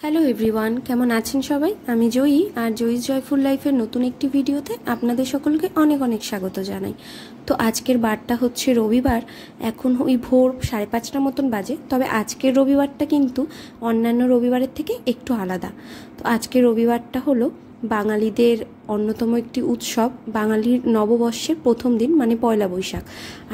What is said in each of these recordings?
Hello everyone, কেমন আছেন সবাই? আমি জয়ী, আর জয়ীস জয়ফুল লাইফের নতুন একটি ভিডিওতে আপনাদের সকলকে অনেক অনেক স্বাগত জানাই। তো আজকের বারটা হচ্ছে রবিবার। এখন ওই ভোর 5:30 মতন বাজে। তবে আজকের রবিবারটা কিন্তু অন্যান্য রবিবারের থেকে একটু আলাদা। তো আজকের রবিবারটা হলো বাঙালিদের অন্যতম একটি উৎসব, বাঙালির নববর্ষের প্রথম দিন, মানে পয়লা বৈশাখ।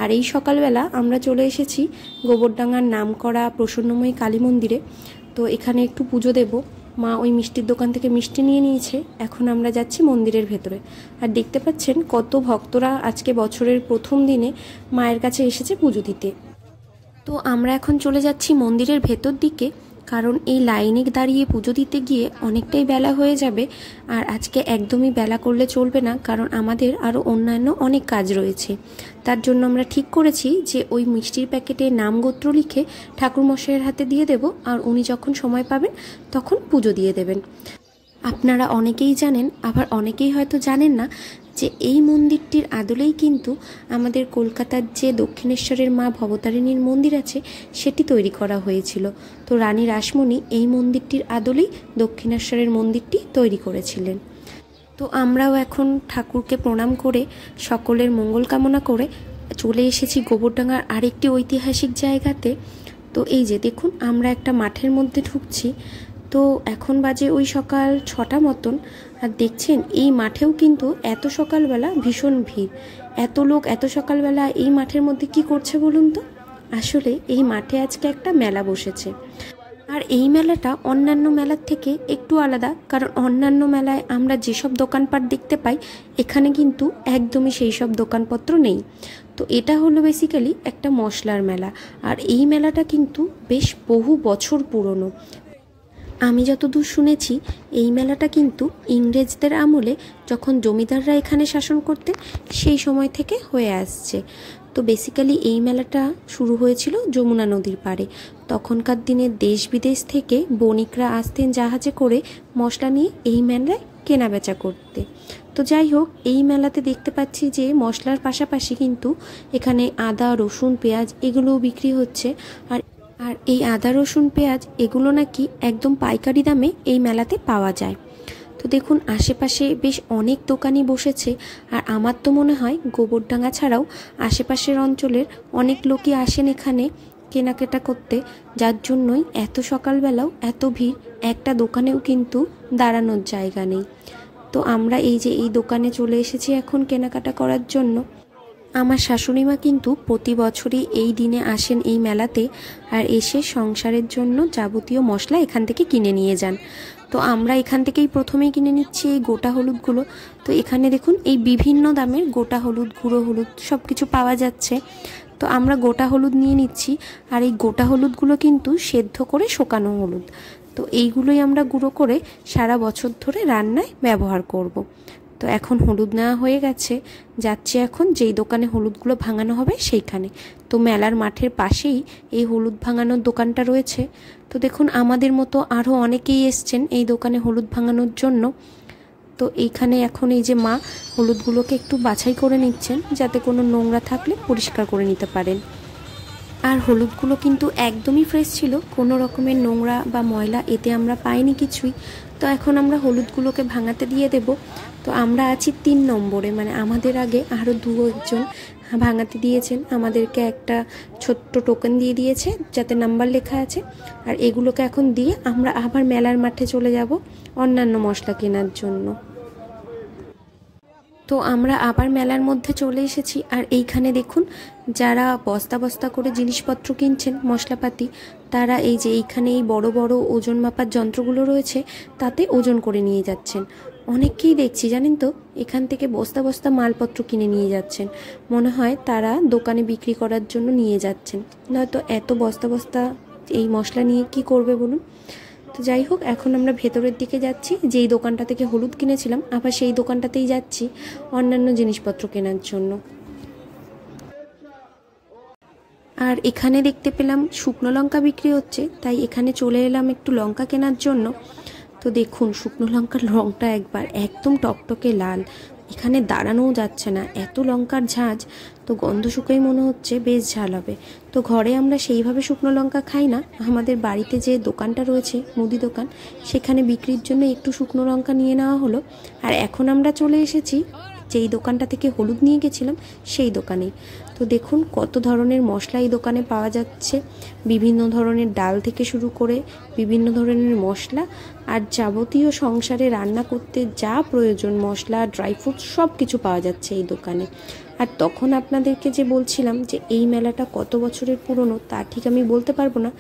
আর এই সকালবেলা আমরা চলে এসেছি গোবরডাঙ্গার নামকরা প্রসন্নময়ী কালী মন্দিরে। তো এখানে একটু পুজো দেব। মা ওই মিষ্টির দোকান থেকে মিষ্টি নিয়ে নিয়েছে। এখন আমরা যাচ্ছি মন্দিরের ভেতরে। আর দেখতে পাচ্ছেন কত ভক্তরা আজকে বছরের প্রথম দিনে মায়ের কাছে এসেছে পুজো দিতে। তো আমরা এখন চলে যাচ্ছি মন্দিরের ভেতর দিকে, কারণ এই লাইনে দাঁড়িয়ে পুজো দিতে গিয়ে অনেকটাই বেলা হয়ে যাবে। আর আজকে একদমই বেলা করলে চলবে না, কারণ আমাদের আরও অন্যান্য অনেক কাজ রয়েছে। তার জন্য আমরা ঠিক করেছি যে ওই মিষ্টির প্যাকেটে নাম গোত্র লিখে ঠাকুরমশাইয়ের হাতে দিয়ে দেব, আর উনি যখন সময় পাবেন তখন পুজো দিয়ে দেবেন। আপনারা অনেকেই জানেন, আবার অনেকেই হয়তো জানেন না যে এই মন্দিরটির আদলেই কিন্তু আমাদের কলকাতার যে দক্ষিণেশ্বরের মা ভবতারিণীর মন্দির আছে সেটি তৈরি করা হয়েছিল। তো রানী রাসমণি এই মন্দিরটির আদলেই দক্ষিণেশ্বরের মন্দিরটি তৈরি করেছিলেন। তো আমরাও এখন ঠাকুরকে প্রণাম করে সকলের মঙ্গল কামনা করে চলে এসেছি গোবরডাঙ্গার আরেকটি ঐতিহাসিক জায়গাতে। তো এই যে দেখুন, আমরা একটা মাঠের মধ্যে ঢুকছি। তো এখন বাজে ওই সকাল 6টা মতন। আর দেখছেন এই মাঠেও কিন্তু এত সকালবেলা ভীষণ ভিড়। এত লোক এত সকালবেলা এই মাঠের মধ্যে কি করছে বলুন তো? আসলে এই মাঠে আজকে একটা মেলা বসেছে। আর এই মেলাটা অন্যান্য মেলার থেকে একটু আলাদা, কারণ অন্যান্য মেলায় আমরা যেসব দোকানপাট দেখতে পাই এখানে কিন্তু একদমই সেই সব দোকানপত্র নেই। তো এটা হলো বেসিক্যালি একটা মশলার মেলা। আর এই মেলাটা কিন্তু বেশ বহু বছর পুরনো। আমি যতদূর শুনেছি এই মেলাটা কিন্তু ইংরেজদের আমলে, যখন জমিদাররা এখানে শাসন করতেন সেই সময় থেকে হয়ে আসছে। তো বেসিক্যালি এই মেলাটা শুরু হয়েছিল যমুনা নদীর পাড়ে। তখনকার দিনে দেশ বিদেশ থেকে বণিকরা আসতেন জাহাজে করে মশলা নিয়ে এই মেলায় কেনাবেচা করতে। তো যাই হোক, এই মেলাতে দেখতে পাচ্ছি যে মশলার পাশাপাশি কিন্তু এখানে আদা, রসুন, পেঁয়াজ এগুলোও বিক্রি হচ্ছে। আর এই আদা, রসুন, পেঁয়াজ এগুলো নাকি একদম পাইকারি দামে এই মেলাতে পাওয়া যায়। তো দেখুন আশেপাশে বেশ অনেক দোকানই বসেছে। আর আমার তো মনে হয় গোবরডাঙ্গা ছাড়াও আশেপাশের অঞ্চলের অনেক লোকই আসেন এখানে কেনাকাটা করতে, যার জন্যই এত সকালবেলাও এত ভিড়। একটা দোকানেও কিন্তু দাঁড়ানোর জায়গা নেই। তো আমরা এই যে এই দোকানে চলে এসেছি এখন কেনাকাটা করার জন্য। আমার শাশুড়ি মা কিন্তু প্রতি বছরই এই দিনে আসেন এই মেলাতে, আর এসে সংসারের জন্য যাবতীয় মশলা এখান থেকে কিনে নিয়ে যান। তো আমরা এখান থেকেই প্রথমেই কিনে নিচ্ছি এই গোটা হলুদগুলো। তো এখানে দেখুন এই বিভিন্ন দামের গোটা হলুদ, গুঁড়ো হলুদ সব কিছু পাওয়া যাচ্ছে। তো আমরা গোটা হলুদ নিয়ে নিচ্ছি। আর এই গোটা হলুদগুলো কিন্তু সেদ্ধ করে শোকানো হলুদ। তো এইগুলোই আমরা গুঁড়ো করে সারা বছর ধরে রান্নায় ব্যবহার করব। তো এখন হলুদ নেওয়া হয়ে গেছে, যাচ্ছে এখন যেই দোকানে হলুদগুলো ভাঙানো হবে সেইখানে। তো মেলার মাঠের পাশেই এই হলুদ ভাঙানোর দোকানটা রয়েছে। তো দেখুন আমাদের মতো আরও অনেকেই এসছেন এই দোকানে হলুদ ভাঙানোর জন্য। তো এইখানে এখন এই যে মা হলুদগুলোকে একটু বাছাই করে নিচ্ছেন, যাতে কোনো নোংরা থাকলে পরিষ্কার করে নিতে পারেন। আর হলুদগুলো কিন্তু একদমই ফ্রেশ ছিল, কোনো রকমের নোংরা বা ময়লা এতে আমরা পাইনি কিছুই। তো এখন আমরা হলুদগুলোকে ভাঙাতে দিয়ে দেব। তো আমরা আছি 3 নম্বরে, মানে আমাদের আগে আরও 2 জন ভাঙাতে দিয়েছেন। আমাদেরকে একটা ছোট্ট টোকেন দিয়ে দিয়েছে যাতে নাম্বার লেখা আছে। আর এগুলোকে এখন দিয়ে আমরা আবার মেলার মাঠে চলে যাব অন্যান্য মশলা কেনার জন্য। তো আমরা আবার মেলার মধ্যে চলে এসেছি। আর এইখানে দেখুন যারা বস্তা বস্তা করে জিনিসপত্র কিনছেন মশলাপাতি, তারা এই যে এইখানে এই বড় বড় ওজন মাপার যন্ত্রগুলো রয়েছে তাতে ওজন করে নিয়ে যাচ্ছেন। অনেককেই দেখছি জানেন তো, এখান থেকে বস্তা বস্তা মালপত্র কিনে নিয়ে যাচ্ছেন। মনে হয় তারা দোকানে বিক্রি করার জন্য নিয়ে যাচ্ছেন, নয়তো এত বস্তা বস্তা এই মশলা নিয়ে কি করবে বলুন। তো যাই হোক, এখন আমরা ভেতরের দিকে যাচ্ছি। যেই দোকানটা থেকে হলুদ কিনেছিলাম আবার সেই দোকানটাতেই যাচ্ছি অন্যান্য জিনিসপত্র কেনার জন্য। আর এখানে দেখতে পেলাম শুকনো লঙ্কা বিক্রি হচ্ছে, তাই এখানে চলে এলাম একটু লঙ্কা কেনার জন্য। তো দেখুন শুকনো লঙ্কার রঙটা একবার একদম টকটকে লাল, এখানে দাঁড়ানোও যাচ্ছে না, এত লঙ্কার ঝাঁজ। তো গন্ধ শুকেই মনে হচ্ছে বেশ ঝাল হবে। তো ঘরে আমরা সেইভাবে শুকনো লঙ্কা খাই না, আমাদের বাড়িতে যে দোকানটা রয়েছে মুদি দোকান, সেখানে বিক্রির জন্য একটু শুকনো লঙ্কা নিয়ে নেওয়া হলো। আর এখন আমরা চলে এসেছি যেই দোকানটা থেকে হলুদ নিয়ে গেছিলাম সেই দোকানে। তো দেখুন কত ধরনের মশলা এই দোকানে পাওয়া যাচ্ছে, বিভিন্ন ধরনের ডাল থেকে শুরু করে বিভিন্ন ধরনের মশলা আর যাবতীয় সংসারে রান্না করতে যা প্রয়োজন মশলা, ড্রাই ফ্রুটস সব কিছু পাওয়া যাচ্ছে এই দোকানে। আর তখন আপনাদেরকে যে বলছিলাম যে এই মেলাটা কত বছরের পুরনো তা ঠিক আমি বলতে পারবো না।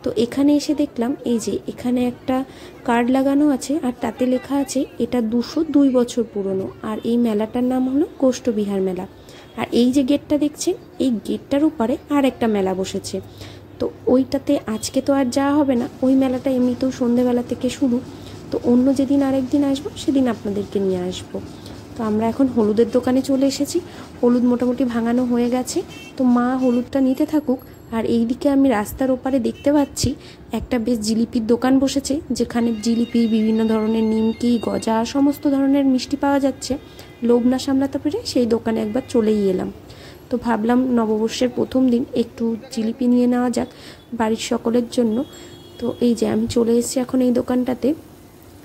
তো এখানে এসে দেখলাম এই যে এখানে একটা কার্ড লাগানো আছে আর তাতে লেখা আছে এটা 202 বছর পুরনো। আর এই মেলাটার নাম হলো কোষ্ঠবিহার মেলা। আর এই যে গেটটা দেখছেন, এই গেটটার উপরে আর একটা মেলা বসেছে। তো ওইটাতে আজকে তো আর যাওয়া হবে না, ওই মেলাটা এমনিতেও সন্ধেবেলা থেকে শুরু। তো অন্য যেদিন আরেকদিন আসবো সেদিন আপনাদেরকে নিয়ে আসবো। তো আমরা এখন হলুদের দোকানে চলে এসেছি। হলুদ মোটামুটি ভাঙানো হয়ে গেছে, তো মা হলুদটা নিতে থাকুক। আর এইদিকে আমি রাস্তার ওপারে দেখতে পাচ্ছি একটা বেশ জিলিপির দোকান বসেছে, যেখানে জিলিপি, বিভিন্ন ধরনের নিমকি, গজা, সমস্ত ধরনের মিষ্টি পাওয়া যাচ্ছে। লোভ না সামলাতে পেরে সেই দোকানে একবার চলেই এলাম। তো ভাবলাম নববর্ষের প্রথম দিন একটু জিলিপি নিয়ে নেওয়া যাক বাড়ির সকলের জন্য। তো এই যে আমি চলে এসেছি এখন এই দোকানটাতে।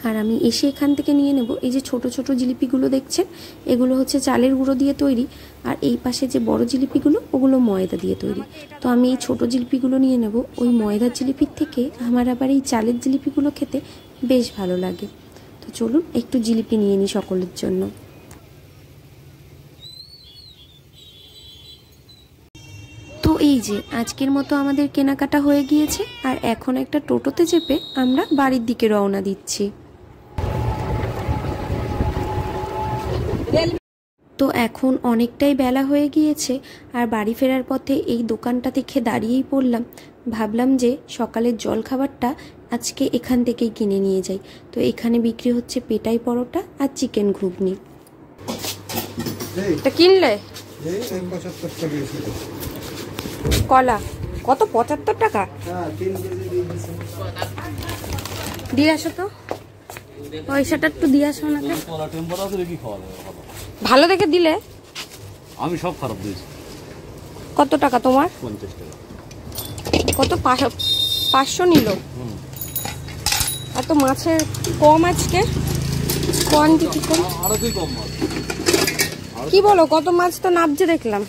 আর আমি এসে এখান থেকে নিয়ে নেব এই যে ছোট ছোট জিলিপিগুলো দেখছেন, এগুলো হচ্ছে চালের গুঁড়ো দিয়ে তৈরি। আর এই পাশে যে বড় জিলিপিগুলো ওগুলো ময়দা দিয়ে তৈরি। তো আমি এই ছোট জিলিপিগুলো নিয়ে নেব। ওই ময়দার জিলিপির থেকে আমার আবার এই চালের জিলিপিগুলো খেতে বেশ ভালো লাগে। তো চলুন একটু জিলিপি নিয়ে নিই সকলের জন্য। তো এই যে আজকের মতো আমাদের কেনাকাটা হয়ে গিয়েছে, আর এখন একটা টোটোতে চেপে আমরা বাড়ির দিকে রওনা দিচ্ছি। তো এখন অনেকটাই বেলা হয়ে গিয়েছে, আর বাড়ি ফেরার পথে এই দোকানটা দেখে দাঁড়িয়েই পড়লাম। ভাবলাম যে সকালের জল খাবারটা আজকে এখান থেকেই কিনে নিয়ে যাই। তো এখানে বিক্রি হচ্ছে পেটাই পরোটা আর চিকেন ঘুগনি। এটা কিনলে কলা কত? 75 টাকা। দিয়ে আসো তো, পয়সাটা একটু দিয়ে আসো ওনাকে। ভালো দেখে দিলে। আমি সব খারাপ দিয়েছি। কত টাকা তোমার? 50 টাকা। কত? 500 নিল। আর তো মাছের কম আজকে, কোয়ান্টিটি কম। আরো কম মাছ। কি বলো, কত মাছ তো নাবজে দেখলাম।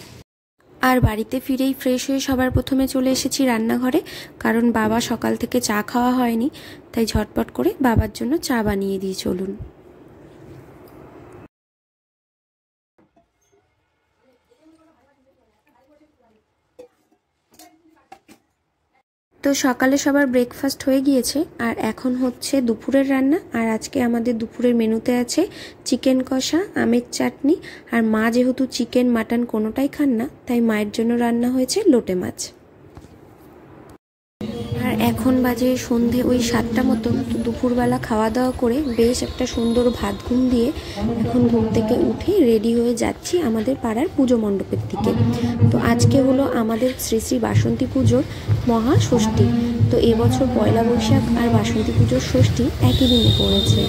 আর বাড়িতে ফিরেই ফ্রেশ হয়ে সবার প্রথমে চলে এসেছি রান্নাঘরে, কারণ বাবা সকাল থেকে চা খাওয়া হয়নি, তাই ঝটপট করে বাবার জন্য চা বানিয়ে দিই। চলুন। তো সকালে সবার ব্রেকফাস্ট হয়ে গিয়েছে, আর এখন হচ্ছে দুপুরের রান্না। আর আজকে আমাদের দুপুরের মেনুতে আছে চিকেন কষা, আমের চাটনি, আর মা যেহেতু চিকেন মাটন কোনোটাই খান না, তাই মায়ের জন্য রান্না হয়েছে লোটে মাছ। আর এখন বাজে সন্ধে ওই 7টা মতন। তো দুপুরবেলা খাওয়া দাওয়া করে বেশ একটা সুন্দর ভাত ঘুম দিয়ে এখন ঘুম থেকে উঠে রেডি হয়ে যাচ্ছি আমাদের পাড়ার পুজো মণ্ডপের দিকে। তো আজকে হলো আমাদের শ্রী শ্রী বাসন্তী পুজোর মহাষষ্ঠী। তো এবছর পয়লা বৈশাখ আর বাসন্তী পুজোর ষষ্ঠী একই দিনে পড়েছে।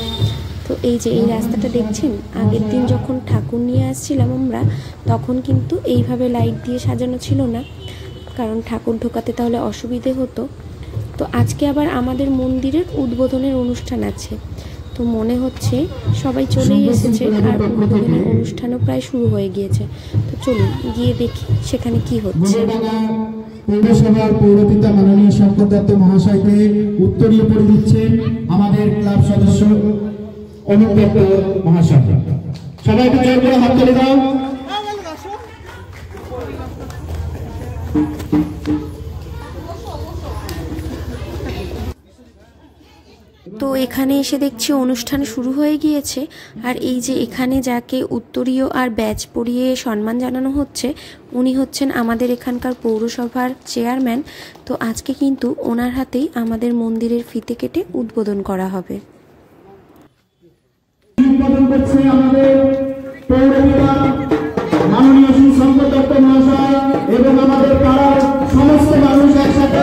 তো এই যে এই রাস্তাটা দেখছেন, আগের দিন যখন ঠাকুর নিয়ে আসছিলাম আমরা, তখন কিন্তু এইভাবে লাইট দিয়ে সাজানো ছিল না, কারণ ঠাকুর ঢোকাতে তাহলে অসুবিধে হতো। তো আজকে আবার আমাদের মন্দিরের উদ্বোধনের অনুষ্ঠান আছে, তো মনে হচ্ছে সবাই চলেই এসেছে, আর উদ্বোধনের অনুষ্ঠানও প্রায় শুরু হয়ে গিয়েছে। তো চলুন গিয়ে দেখি সেখানে কি হচ্ছে। পৌরসভার পৌরপিতা মাননীয় শঙ্কর দত্ত মহাশয়কে উত্তরীয় করে দিচ্ছেন আমাদের ক্লাব সদস্য অনুপ দত্ত মহাশয়। সবাইকে জোর করে হাততালি দাও। তো এখানে এসে দেখছি অনুষ্ঠান শুরু হয়ে গিয়েছে। আর এই যে এখানে যাকে উত্তরীয় আর ব্যাজ পরিয়ে সম্মান জানানো হচ্ছে, উনি হচ্ছেন আমাদের এখানকার পৌরসভার চেয়ারম্যান। তো আজকে কিন্তু ওনার হাতেই আমাদের মন্দিরের ফিতে কেটে উদ্বোধন করা হবে। মাননীয় শ্রী শঙ্কর দত্ত মহাশয় এবং আমাদের পাড়ার সমস্ত মানুষ একসাথে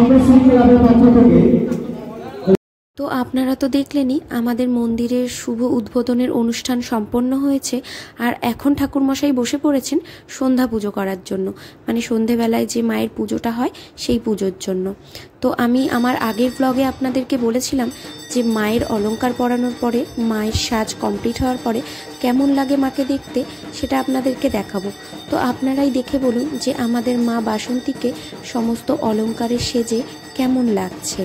ফাউন্ডেশন ক্লাবের পক্ষ থেকে। তো আপনারা তো দেখলেনই আমাদের মন্দিরের শুভ উদ্বোধনের অনুষ্ঠান সম্পন্ন হয়েছে, আর এখন ঠাকুরমশাই বসে পড়েছেন সন্ধ্যা পুজো করার জন্য, মানে সন্ধেবেলায় যে মায়ের পুজোটা হয় সেই পুজোর জন্য। তো আমি আমার আগের ব্লগে আপনাদেরকে বলেছিলাম যে মায়ের অলংকার পরানোর পরে, মায়ের সাজ কমপ্লিট হওয়ার পরে কেমন লাগে মাকে দেখতে, সেটা আপনাদেরকে দেখাবো। তো আপনারাই দেখে বলুন যে আমাদের মা বাসন্তীকে সমস্ত অলংকারে সেজে কেমন লাগছে।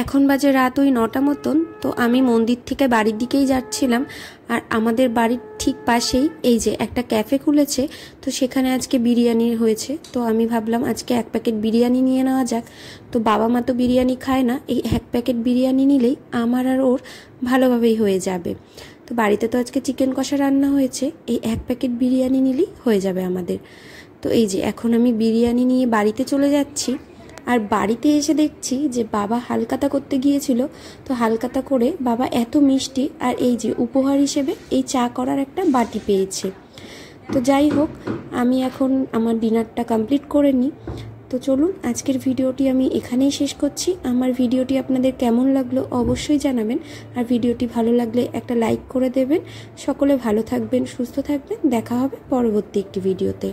এখন বাজে রাত ওই 9টা মতন। তো আমি মন্দির থেকে বাড়ির দিকেই যাচ্ছিলাম, আর আমাদের বাড়ির ঠিক পাশেই এই যে একটা ক্যাফে খুলেছে, তো সেখানে আজকে বিরিয়ানি হয়েছে। তো আমি ভাবলাম আজকে 1 প্যাকেট বিরিয়ানি নিয়ে নেওয়া যাক। তো বাবা মা তো বিরিয়ানি খায় না, এই 1 প্যাকেট বিরিয়ানি নিলেই আমার আর ওর ভালোভাবেই হয়ে যাবে। তো বাড়িতে তো আজকে চিকেন কষা রান্না হয়েছে, এই 1 প্যাকেট বিরিয়ানি নিলেই হয়ে যাবে আমাদের। তো এই যে এখন আমি বিরিয়ানি নিয়ে বাড়িতে চলে যাচ্ছি। আর বাড়িতে এসে দেখছি যে বাবা হালকাতা করতে গিয়েছিল, তো হালকাতা করে বাবা এত মিষ্টি আর এই যে উপহার হিসেবে এই চা করার একটা বাটি পেয়েছে। তো যাই হোক, আমি এখন আমার ডিনারটা কমপ্লিট করে নিই। তো চলুন আজকের ভিডিওটি আমি এখানেই শেষ করছি। আমার ভিডিওটি আপনাদের কেমন লাগলো অবশ্যই জানাবেন, আর ভিডিওটি ভালো লাগলে একটা লাইক করে দেবেন। সকলে ভালো থাকবেন, সুস্থ থাকবেন, দেখা হবে পরবর্তী একটি ভিডিওতে।